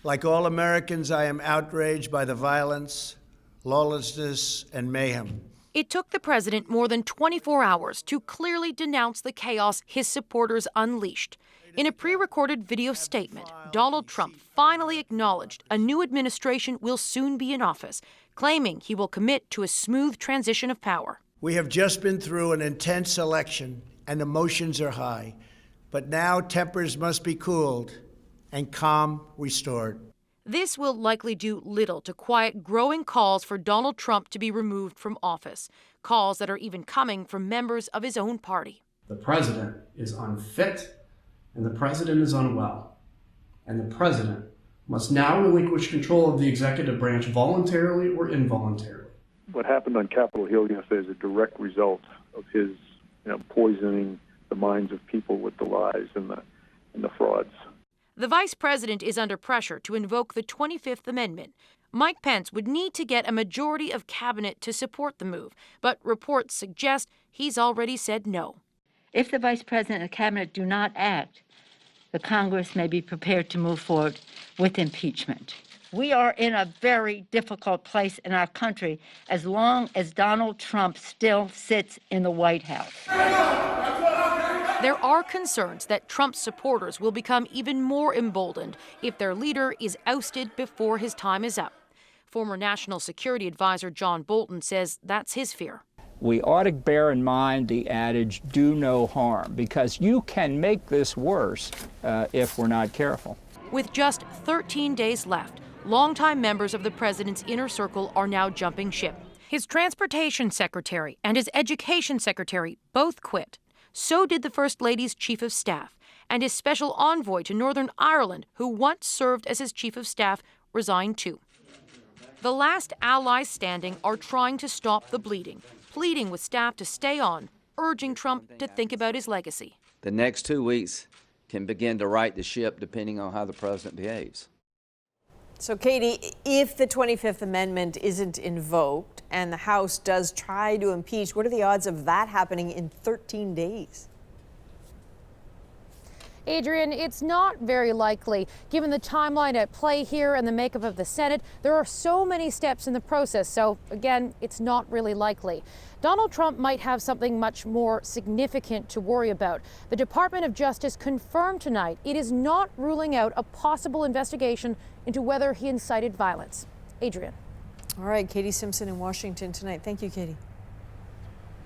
Like all Americans, I am outraged by the violence, lawlessness, and mayhem. It took the president more than 24 hours to clearly denounce the chaos his supporters unleashed. In a pre-recorded video statement, Donald Trump finally acknowledged a new administration will soon be in office, claiming he will commit to a smooth transition of power. We have just been through an intense election and emotions are high, but now tempers must be cooled and calm restored. This will likely do little to quiet growing calls for Donald Trump to be removed from office, calls that are even coming from members of his own party. The president is unfit and the president is unwell, and the president must now relinquish control of the executive branch voluntarily or involuntarily. What happened on Capitol Hill yesterday is a direct result of his poisoning the minds of people with the lies and the frauds. The vice president is under pressure to invoke the 25th Amendment. Mike Pence would need to get a majority of cabinet to support the move, but reports suggest he's already said no. If the vice president and the cabinet do not act, the Congress may be prepared to move forward with impeachment. We are in a very difficult place in our country as long as Donald Trump still sits in the White House. There are concerns that Trump's supporters will become even more emboldened if their leader is ousted before his time is up. Former National Security Advisor John Bolton says that's his fear. We ought to bear in mind the adage, do no harm, because you can make this worse if we're not careful. With just 13 days left, longtime members of the president's inner circle are now jumping ship. His transportation secretary and his education secretary both quit. So did the First Lady's chief of staff, and his special envoy to Northern Ireland, who once served as his chief of staff, resigned too. The last allies standing are trying to stop the bleeding, pleading with staff to stay on, urging Trump to think about his legacy. The next 2 weeks can begin to right the ship depending on how the president behaves. So, Katie, if the 25th Amendment isn't invoked and the House does try to impeach, what are the odds of that happening in 13 days? Adrienne, it's not very likely. Given the timeline at play here and the makeup of the Senate, there are so many steps in the process. So, again, it's not really likely. Donald Trump might have something much more significant to worry about. The Department of Justice confirmed tonight it is not ruling out a possible investigation into whether he incited violence. Adrienne. All right, Katie Simpson in Washington tonight. Thank you, Katie.